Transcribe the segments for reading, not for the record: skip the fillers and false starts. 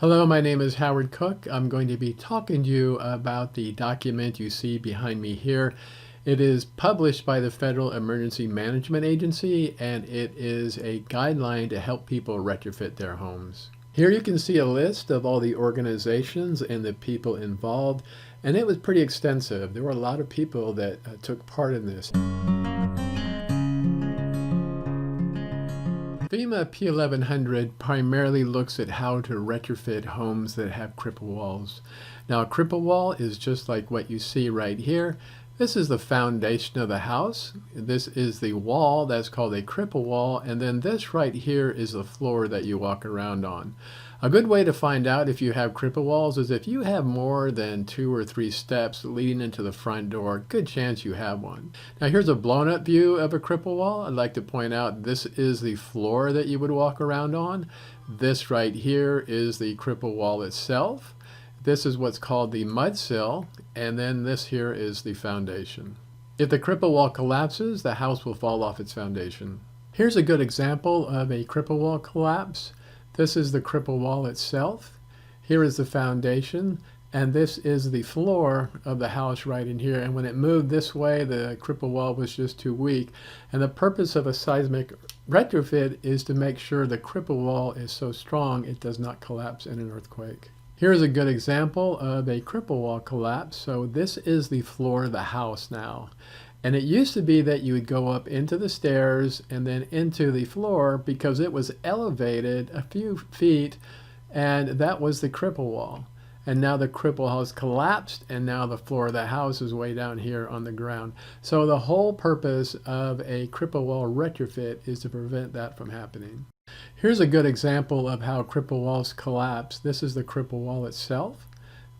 Hello, my name is Howard Cook. I'm going to be talking to you about the document you see behind me here. It is published by the Federal Emergency Management Agency, and it is a guideline to help people retrofit their homes. Here you can see a list of all the organizations and the people involved, and it was pretty extensive. There were a lot of people that took part in this. FEMA P1100 primarily looks at how to retrofit homes that have cripple walls. Now, a cripple wall is just like what you see right here. This is the foundation of the house. This is the wall, that's called a cripple wall, and then this right here is the floor that you walk around on. A good way to find out if you have cripple walls is if you have more than 2 or 3 steps leading into the front door, good chance you have one. Now here's a blown up view of a cripple wall. I'd like to point out this is the floor that you would walk around on. This right here is the cripple wall itself. This is what's called the mud sill, and then this here is the foundation. If the cripple wall collapses, the house will fall off its foundation. Here's a good example of a cripple wall collapse. This is the cripple wall itself. Here is the foundation, and this is the floor of the house right in here. And when it moved this way, the cripple wall was just too weak. And the purpose of a seismic retrofit is to make sure the cripple wall is so strong it does not collapse in an earthquake. Here's a good example of a cripple wall collapse. So this is the floor of the house now. And it used to be that you would go up into the stairs and then into the floor because it was elevated a few feet, and that was the cripple wall. And now the cripple wall has collapsed, and now the floor of the house is way down here on the ground. So the whole purpose of a cripple wall retrofit is to prevent that from happening. Here's a good example of how cripple walls collapse. This is the cripple wall itself.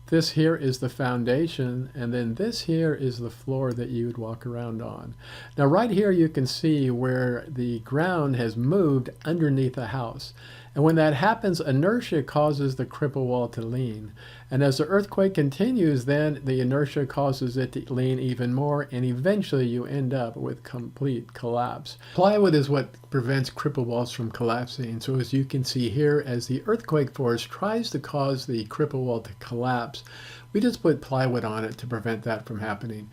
This here is the foundation, and then this here is the floor that you would walk around on. Now right here you can see where the ground has moved underneath the house. And when that happens, inertia causes the cripple wall to lean. And as the earthquake continues, then the inertia causes it to lean even more, and eventually you end up with complete collapse. Plywood is what prevents cripple walls from collapsing. So as you can see here, as the earthquake force tries to cause the cripple wall to collapse, we just put plywood on it to prevent that from happening.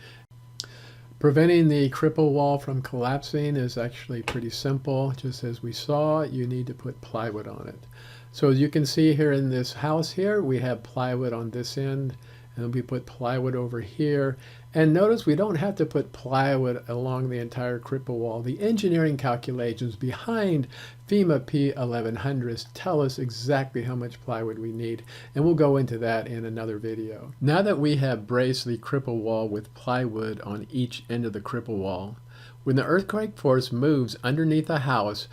Preventing the cripple wall from collapsing is actually pretty simple. Just as we saw, you need to put plywood on it. So as you can see here in this house here, we have plywood on this end, and we put plywood over here. And notice we don't have to put plywood along the entire cripple wall. The engineering calculations behind FEMA P1100s tell us exactly how much plywood we need, and we'll go into that in another video. Now that we have braced the cripple wall with plywood on each end of the cripple wall, when the earthquake force moves underneath the house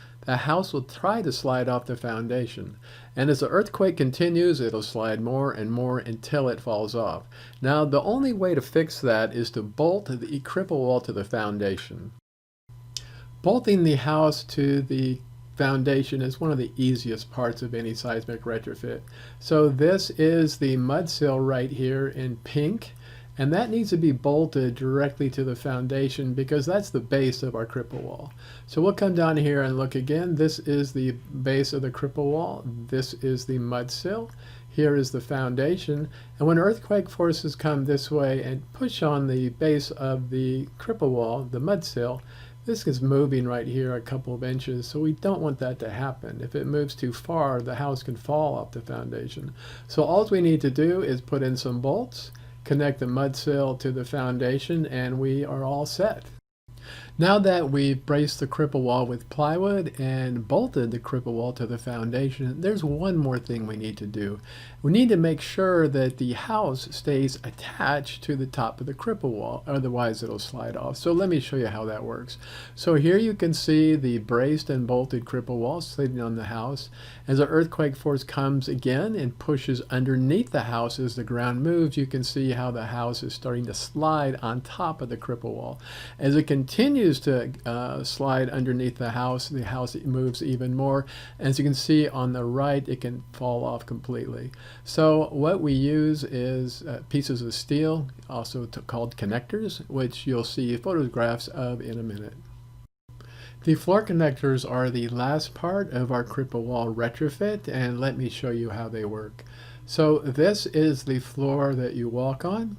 will try to slide off the foundation. And as the earthquake continues, it'll slide more and more until it falls off. Now, the only way to fix that is to bolt the cripple wall to the foundation. Bolting the house to the foundation is one of the easiest parts of any seismic retrofit. So this is the mud sill right here in pink. And that needs to be bolted directly to the foundation because that's the base of our cripple wall. So we'll come down here and look again. This is the base of the cripple wall. This is the mud sill. Here is the foundation. And when earthquake forces come this way and push on the base of the cripple wall, the mud sill, this is moving right here a couple of inches, so we don't want that to happen. If it moves too far, the house can fall off the foundation. So all we need to do is put in some bolts, connect the mud sill to the foundation, and we are all set. Now that we've braced the cripple wall with plywood and bolted the cripple wall to the foundation, there's one more thing we need to do. We need to make sure that the house stays attached to the top of the cripple wall, otherwise it'll slide off. So let me show you how that works. So here you can see the braced and bolted cripple wall sitting on the house. As the earthquake force comes again and pushes underneath the house as the ground moves, you can see how the house is starting to slide on top of the cripple wall. As it continues to slide underneath the house moves even more. As you can see on the right, it can fall off completely. So what we use is pieces of steel, also called connectors, which you'll see photographs of in a minute. The floor connectors are the last part of our Cripple wall retrofit, and let me show you how they work. So this is the floor that you walk on,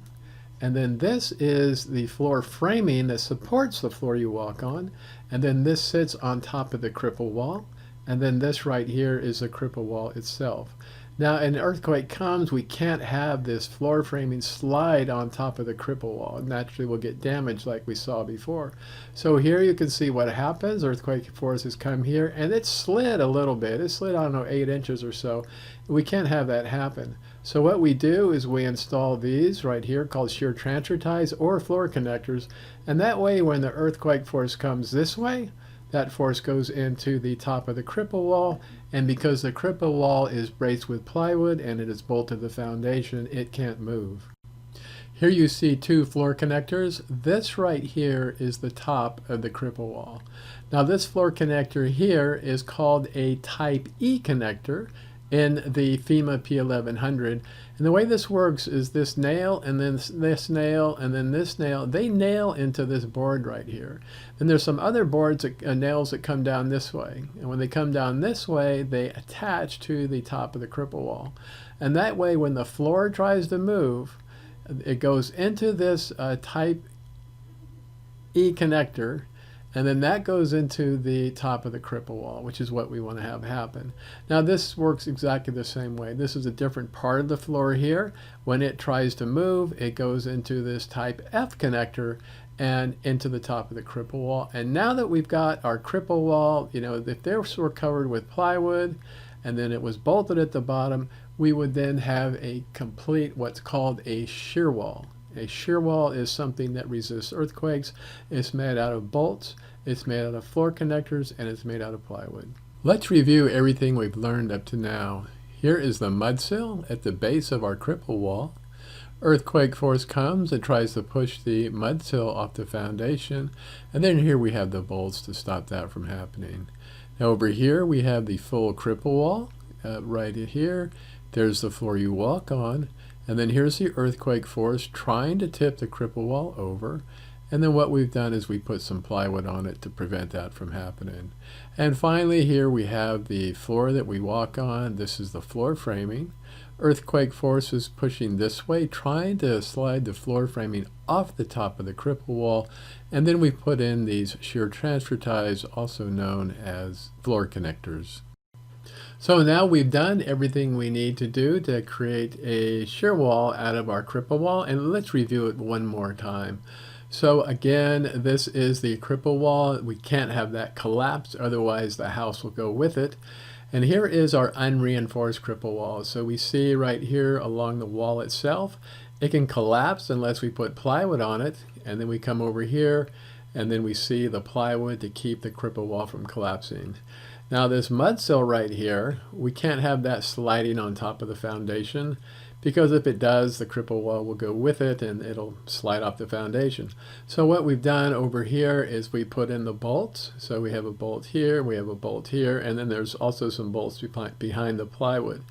and then this is the floor framing that supports the floor you walk on, and then this sits on top of the Cripple wall, and then this right here is the Cripple wall itself. Now, an earthquake comes, we can't have this floor framing slide on top of the Cripple wall. Naturally, we'll get damaged like we saw before. So here you can see what happens. Earthquake forces come here, and it slid a little bit. It slid, I don't know, 8 inches or so. We can't have that happen. So what we do is we install these right here called shear transfer ties or floor connectors, and that way when the earthquake force comes this way, that force goes into the top of the Cripple wall, and because the Cripple wall is braced with plywood and it is bolted to the foundation, it can't move. Here you see 2 floor connectors. This right here is the top of the Cripple wall. Now this floor connector here is called a Type E connector in the FEMA P1100. And the way this works is this nail and then this nail and then this nail, they nail into this board right here. Then there's some other boards, nails that come down this way. And when they come down this way, they attach to the top of the Cripple wall. And that way when the floor tries to move, it goes into this Type E connector, and then that goes into the top of the Cripple wall, which is what we want to have happen. Now this works exactly the same way. This is a different part of the floor here. When it tries to move, it goes into this Type F connector and into the top of the Cripple wall. And now that we've got our Cripple wall, you know, if they were covered with plywood and then it was bolted at the bottom, we would then have a complete what's called a shear wall. A shear wall is something that resists earthquakes. It's made out of bolts, it's made out of floor connectors, and it's made out of plywood. Let's review everything we've learned up to now. Here is the mud sill at the base of our Cripple wall. Earthquake force comes and tries to push the mud sill off the foundation, and then here we have the bolts to stop that from happening. Now over here we have the full Cripple wall. Right here, there's the floor you walk on. And then here's the earthquake force trying to tip the Cripple wall over. And then what we've done is we put some plywood on it to prevent that from happening. And finally here we have the floor that we walk on. This is the floor framing. Earthquake force is pushing this way, trying to slide the floor framing off the top of the Cripple wall. And then we put in these shear transfer ties, also known as floor connectors. So now we've done everything we need to do to create a shear wall out of our Cripple wall, and let's review it one more time. So again, this is the Cripple wall. We can't have that collapse, otherwise the house will go with it. And here is our unreinforced Cripple wall. So we see right here along the wall itself, it can collapse unless we put plywood on it, and then we come over here and then we see the plywood to keep the Cripple wall from collapsing. Now this mud sill right here, we can't have that sliding on top of the foundation, because if it does, the Cripple wall will go with it and it'll slide off the foundation. So what we've done over here is we put in the bolts. So we have a bolt here, we have a bolt here, and then there's also some bolts behind the plywood.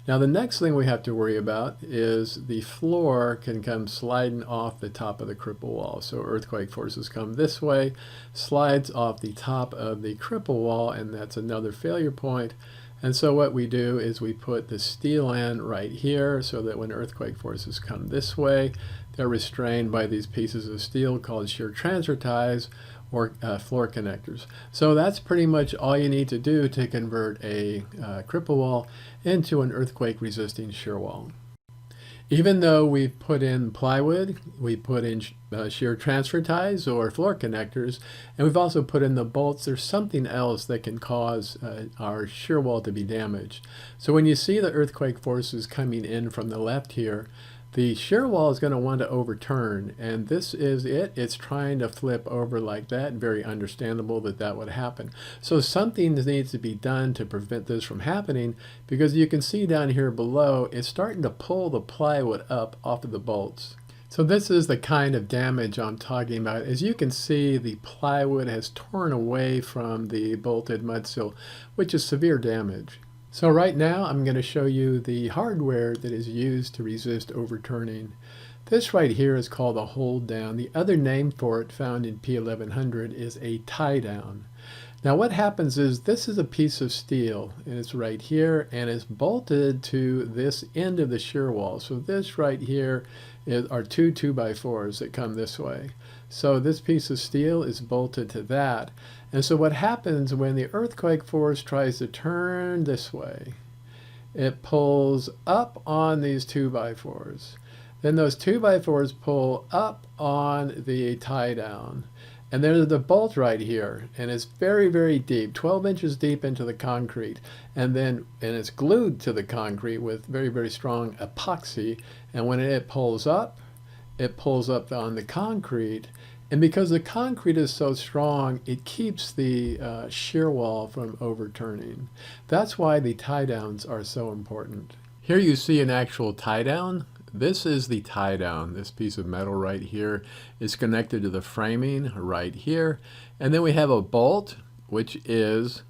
Now the next thing we have to worry about is the floor can come sliding off the top of the Cripple wall. So earthquake forces come this way, slides off the top of the Cripple wall, and that's another failure point. And so what we do is we put the steel end right here so that when earthquake forces come this way, they're restrained by these pieces of steel called shear transfer ties or floor connectors. So that's pretty much all you need to do to convert a Cripple wall into an earthquake resisting shear wall. Even though we've put in plywood, we put in shear transfer ties or floor connectors, and we've also put in the bolts, there's something else that can cause our shear wall to be damaged. So when you see the earthquake forces coming in from the left here, the shear wall is going to want to overturn, and this is it. It's trying to flip over like that. Very understandable that that would happen. So something needs to be done to prevent this from happening, because you can see down here below, it's starting to pull the plywood up off of the bolts. So this is the kind of damage I'm talking about. As you can see, the plywood has torn away from the bolted mud sill, which is severe damage. So right now I'm going to show you the hardware that is used to resist overturning. This right here is called a hold down. The other name for it found in P1100 is a tie down. Now what happens is this is a piece of steel and it's right here and it's bolted to this end of the shear wall. So this right here are two 2x4s that come this way. So this piece of steel is bolted to that. And so what happens when the earthquake force tries to turn this way, it pulls up on these 2x4s. Then those 2x4s pull up on the tie down. And there's the bolt right here, and it's very, very deep, 12 inches deep into the concrete. And it's glued to the concrete with very, very strong epoxy. And when it pulls up on the concrete. And because the concrete is so strong, it keeps the shear wall from overturning. That's why the tie downs are so important. Here you see an actual tie down. This is the tie down. This piece of metal right here is connected to the framing right here. And then we have a bolt, which is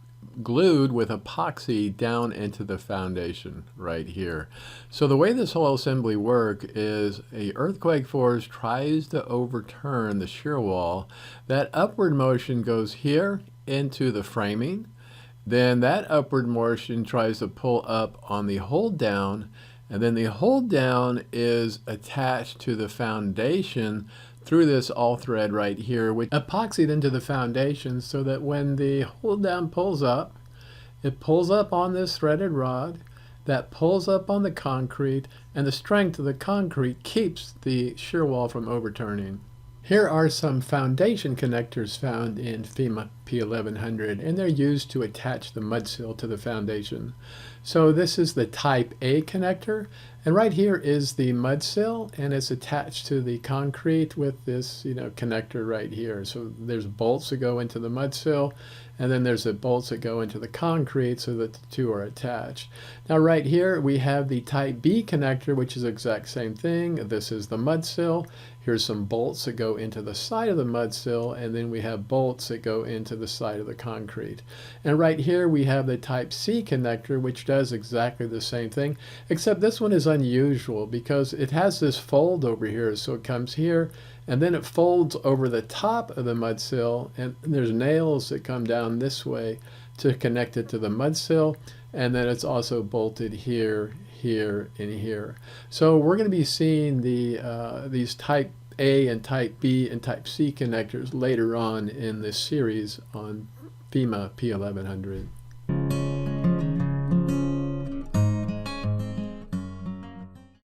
glued with epoxy down into the foundation right here. So the way this whole assembly works is a earthquake force tries to overturn the shear wall. That upward motion goes here into the framing. Then that upward motion tries to pull up on the hold down. And then the hold down is attached to the foundation through this all thread right here, which epoxied into the foundation so that when the hold down pulls up, it pulls up on this threaded rod, that pulls up on the concrete, and the strength of the concrete keeps the shear wall from overturning. Here are some foundation connectors found in FEMA P1100, and they're used to attach the mud sill to the foundation. So this is the type A connector, and right here is the mud sill, and it's attached to the concrete with this, connector right here. So there's bolts that go into the mud sill, and then there's the bolts that go into the concrete so that the two are attached. Now right here we have the type B connector, which is the exact same thing. This is the mud sill. Here's some bolts that go into the side of the mud sill, and then we have bolts that go into the side of the concrete. And right here we have the type C connector, which does exactly the same thing, except this one is unusual because it has this fold over here. So it comes here, and then it folds over the top of the mud sill, and there's nails that come down this way to connect it to the mud sill, and then it's also bolted here, here, and here. So we're going to be seeing these type A and type B and type C connectors later on in this series on FEMA P1100.